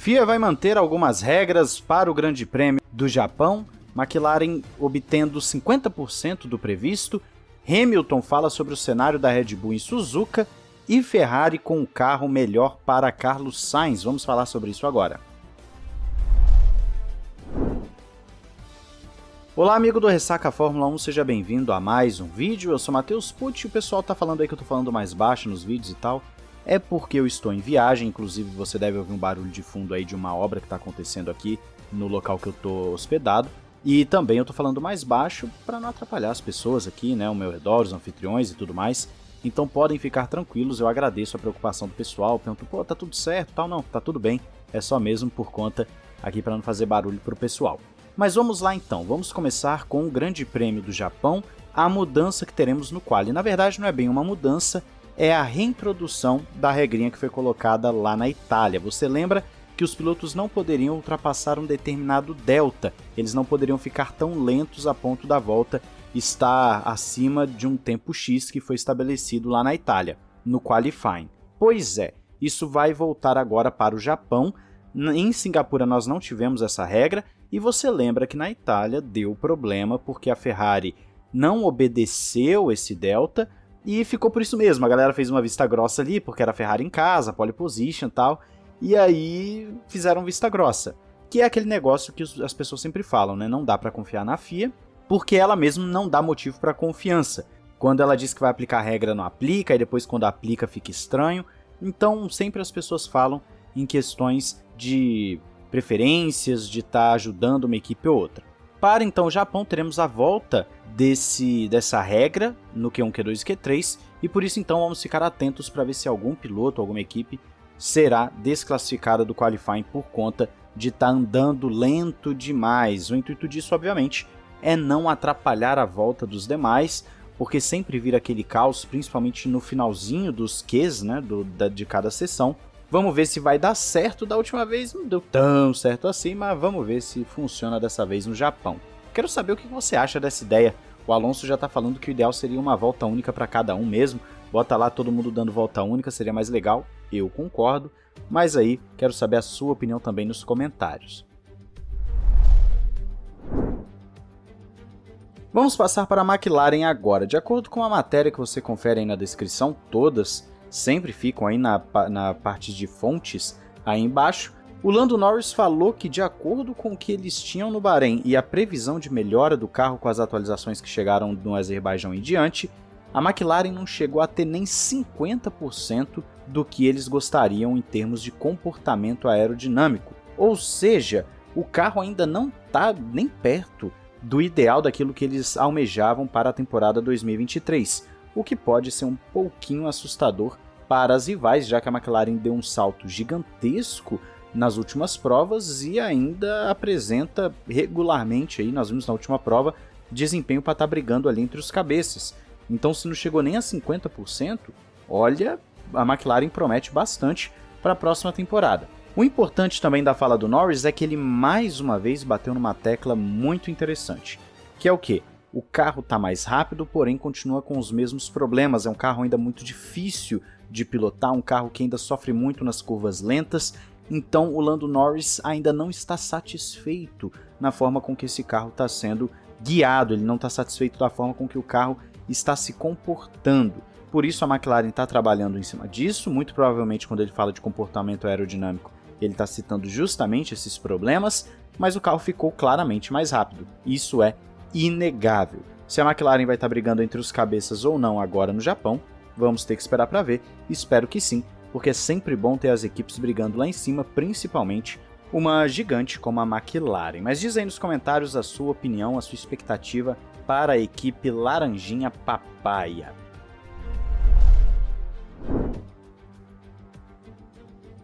FIA vai manter algumas regras para o Grande Prêmio do Japão, McLaren obtendo 50% do previsto, Hamilton fala sobre o cenário da Red Bull em Suzuka e Ferrari com um carro melhor para Carlos Sainz. Vamos falar sobre isso agora. Olá amigo do Ressaca Fórmula 1, seja bem-vindo a mais um vídeo. Eu sou Matheus Pucci e o pessoal tá falando aí que eu tô falando mais baixo nos vídeos e tal. É porque eu estou em viagem, inclusive você deve ouvir um barulho de fundo aí de uma obra que tá acontecendo aqui no local que eu tô hospedado. E também eu tô falando mais baixo para não atrapalhar as pessoas aqui, né, ao meu redor, os anfitriões e tudo mais. Então podem ficar tranquilos, eu agradeço a preocupação do pessoal, pergunto, pô, tá tudo certo, tal, não, tá tudo bem. É só mesmo por conta aqui para não fazer barulho pro pessoal. Mas vamos lá então, vamos começar com o Grande Prêmio do Japão, a mudança que teremos no quali. Na verdade não é bem uma mudança, é a reintrodução da regrinha que foi colocada lá na Itália. Você lembra que os pilotos não poderiam ultrapassar um determinado delta, eles não poderiam ficar tão lentos a ponto da volta estar acima de um tempo X que foi estabelecido lá na Itália, no qualifying. Pois é, isso vai voltar agora para o Japão. Em Singapura nós não tivemos essa regra, e você lembra que na Itália deu problema porque a Ferrari não obedeceu esse delta e ficou por isso mesmo. A galera fez uma vista grossa ali porque era a Ferrari em casa, pole position e tal, e aí fizeram vista grossa, que é aquele negócio que as pessoas sempre falam, né? Não dá para confiar na FIA, porque ela mesma não dá motivo para confiança. Quando ela diz que vai aplicar a regra, não aplica, e depois quando aplica fica estranho. Então sempre as pessoas falam em questões de preferências, de estar ajudando uma equipe ou outra. Para então o Japão teremos a volta dessa regra no Q1, Q2 e Q3, e por isso então vamos ficar atentos para ver se algum piloto, alguma equipe será desclassificada do qualifying por conta de estar andando lento demais. O intuito disso, obviamente, é não atrapalhar a volta dos demais, porque sempre vira aquele caos, principalmente no finalzinho dos Qs, né, de cada sessão. Vamos ver se vai dar certo. Da última vez não deu tão certo assim, mas vamos ver se funciona dessa vez no Japão. Quero saber o que você acha dessa ideia. O Alonso já está falando que o ideal seria uma volta única para cada um mesmo. Bota lá todo mundo dando volta única, seria mais legal. Eu concordo, mas aí quero saber a sua opinião também nos comentários. Vamos passar para a McLaren agora. De acordo com a matéria que você confere aí na descrição, todas sempre ficam aí na parte de fontes aí embaixo. O Lando Norris falou que, de acordo com o que eles tinham no Bahrein e a previsão de melhora do carro com as atualizações que chegaram no Azerbaijão em diante, a McLaren não chegou a ter nem 50% do que eles gostariam em termos de comportamento aerodinâmico. Ou seja, o carro ainda não está nem perto do ideal daquilo que eles almejavam para a temporada 2023, o que pode ser um pouquinho assustador para as rivais, já que a McLaren deu um salto gigantesco nas últimas provas e ainda apresenta regularmente, aí, nós vimos na última prova, desempenho para estar brigando ali entre os cabeças. Então se não chegou nem a 50%, olha, a McLaren promete bastante para a próxima temporada. O importante também da fala do Norris é que ele mais uma vez bateu numa tecla muito interessante, que é o quê? O carro está mais rápido, porém continua com os mesmos problemas, é um carro ainda muito difícil de pilotar, um carro que ainda sofre muito nas curvas lentas, então o Lando Norris ainda não está satisfeito na forma com que esse carro está sendo guiado, ele não está satisfeito da forma com que o carro está se comportando. Por isso a McLaren está trabalhando em cima disso, muito provavelmente quando ele fala de comportamento aerodinâmico, ele está citando justamente esses problemas, mas o carro ficou claramente mais rápido, isso é inegável. Se a McLaren vai estar brigando entre os cabeças ou não agora no Japão, vamos ter que esperar para ver, espero que sim, porque é sempre bom ter as equipes brigando lá em cima, principalmente uma gigante como a McLaren. Mas diz aí nos comentários a sua opinião, a sua expectativa para a equipe Laranjinha Papaya.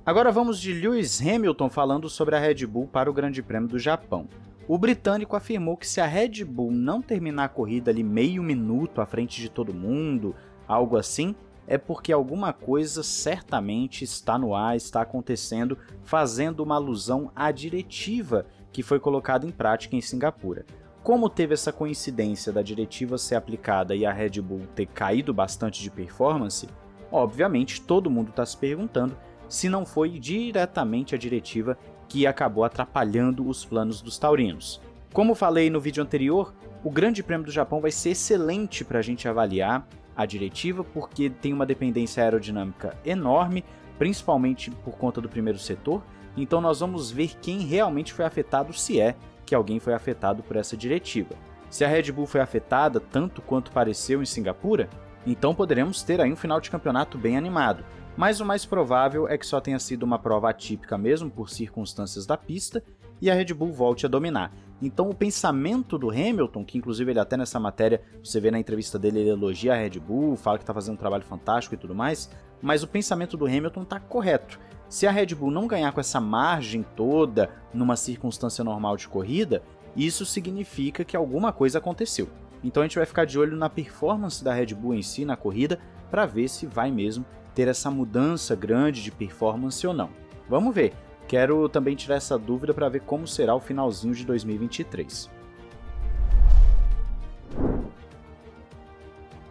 Agora vamos de Lewis Hamilton falando sobre a Red Bull para o Grande Prêmio do Japão. O britânico afirmou que se a Red Bull não terminar a corrida ali meio minuto à frente de todo mundo, algo assim, é porque alguma coisa certamente está no ar, está acontecendo, fazendo uma alusão à diretiva que foi colocada em prática em Singapura. Como teve essa coincidência da diretiva ser aplicada e a Red Bull ter caído bastante de performance, obviamente todo mundo está se perguntando se não foi diretamente a diretiva que acabou atrapalhando os planos dos taurinos. Como falei no vídeo anterior, o Grande Prêmio do Japão vai ser excelente para a gente avaliar a diretiva, porque tem uma dependência aerodinâmica enorme, principalmente por conta do primeiro setor, então nós vamos ver quem realmente foi afetado, se é que alguém foi afetado por essa diretiva. Se a Red Bull foi afetada tanto quanto pareceu em Singapura, então poderemos ter aí um final de campeonato bem animado, mas o mais provável é que só tenha sido uma prova atípica mesmo por circunstâncias da pista e a Red Bull volte a dominar. Então o pensamento do Hamilton, que inclusive ele até nessa matéria, você vê na entrevista dele, ele elogia a Red Bull, fala que está fazendo um trabalho fantástico e tudo mais, mas o pensamento do Hamilton está correto. Se a Red Bull não ganhar com essa margem toda numa circunstância normal de corrida, isso significa que alguma coisa aconteceu. Então a gente vai ficar de olho na performance da Red Bull em si na corrida para ver se vai mesmo ter essa mudança grande de performance ou não. Vamos ver. Quero também tirar essa dúvida para ver como será o finalzinho de 2023.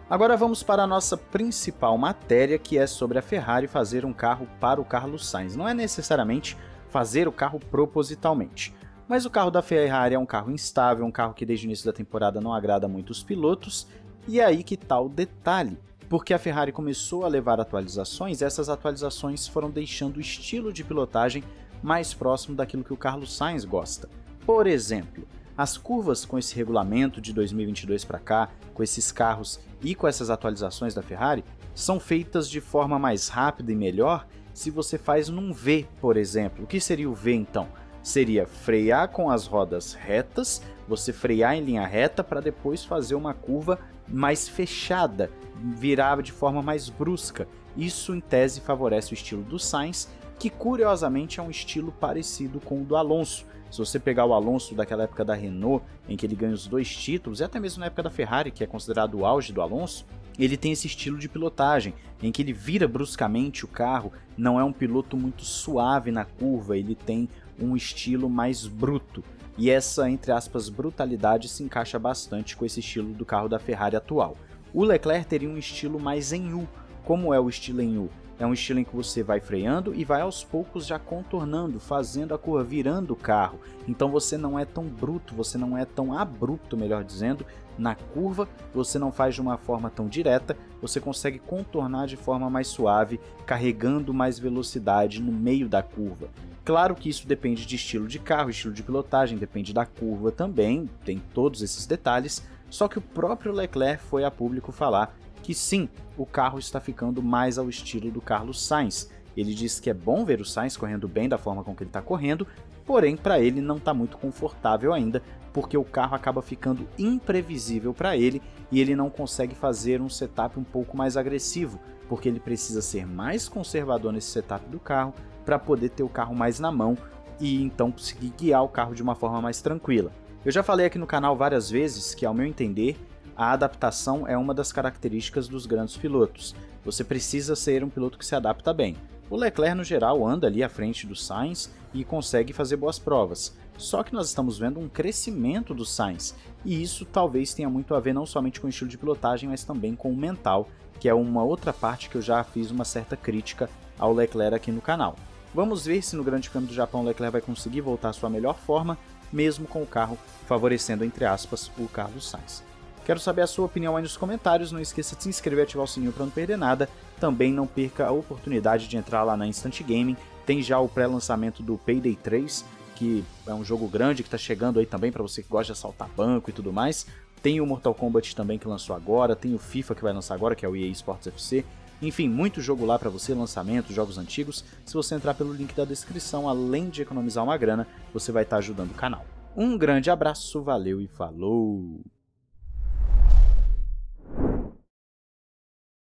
Agora vamos para a nossa principal matéria, que é sobre a Ferrari fazer um carro para o Carlos Sainz. Não é necessariamente fazer o carro propositalmente, mas o carro da Ferrari é um carro instável, um carro que desde o início da temporada não agrada muito os pilotos, e é aí que está o detalhe. Porque a Ferrari começou a levar atualizações, essas atualizações foram deixando o estilo de pilotagem mais próximo daquilo que o Carlos Sainz gosta. Por exemplo, as curvas com esse regulamento de 2022 para cá, com esses carros e com essas atualizações da Ferrari, são feitas de forma mais rápida e melhor se você faz num V, por exemplo. O que seria o V então? Seria frear com as rodas retas, você frear em linha reta para depois fazer uma curva mais fechada, virar de forma mais brusca. Isso em tese favorece o estilo do Sainz, que curiosamente é um estilo parecido com o do Alonso. Se você pegar o Alonso daquela época da Renault, em que ele ganha os 2 títulos, e até mesmo na época da Ferrari, que é considerado o auge do Alonso, ele tem esse estilo de pilotagem, em que ele vira bruscamente o carro, não é um piloto muito suave na curva, ele tem um estilo mais bruto. E essa, entre aspas, brutalidade se encaixa bastante com esse estilo do carro da Ferrari atual. O Leclerc teria um estilo mais em U. Como é o estilo em U? É um estilo em que você vai freando e vai aos poucos já contornando, fazendo a curva, virando o carro. Então você não é tão bruto, você não é tão abrupto, melhor dizendo, na curva, você não faz de uma forma tão direta, você consegue contornar de forma mais suave, carregando mais velocidade no meio da curva. Claro que isso depende de estilo de carro, estilo de pilotagem, depende da curva também, tem todos esses detalhes, só que o próprio Leclerc foi a público falar que sim, o carro está ficando mais ao estilo do Carlos Sainz. Ele disse que é bom ver o Sainz correndo bem da forma com que ele está correndo, porém para ele não está muito confortável ainda, porque o carro acaba ficando imprevisível para ele e ele não consegue fazer um setup um pouco mais agressivo, porque ele precisa ser mais conservador nesse setup do carro para poder ter o carro mais na mão e então conseguir guiar o carro de uma forma mais tranquila. Eu já falei aqui no canal várias vezes que, ao meu entender, a adaptação é uma das características dos grandes pilotos. Você precisa ser um piloto que se adapta bem. O Leclerc, no geral, anda ali à frente do Sainz e consegue fazer boas provas. Só que nós estamos vendo um crescimento do Sainz, e isso talvez tenha muito a ver não somente com o estilo de pilotagem, mas também com o mental, que é uma outra parte que eu já fiz uma certa crítica ao Leclerc aqui no canal. Vamos ver se no Grande Prêmio do Japão o Leclerc vai conseguir voltar à sua melhor forma, mesmo com o carro favorecendo, entre aspas, o Carlos Sainz. Quero saber a sua opinião aí nos comentários, não esqueça de se inscrever e ativar o sininho para não perder nada. Também não perca a oportunidade de entrar lá na Instant Gaming, tem já o pré-lançamento do Payday 3, que é um jogo grande que está chegando aí também para você que gosta de assaltar banco e tudo mais. Tem o Mortal Kombat também que lançou agora, tem o FIFA que vai lançar agora, que é o EA Sports FC. Enfim, muito jogo lá para você, lançamentos, jogos antigos. Se você entrar pelo link da descrição, além de economizar uma grana, você vai estar ajudando o canal. Um grande abraço, valeu e falou!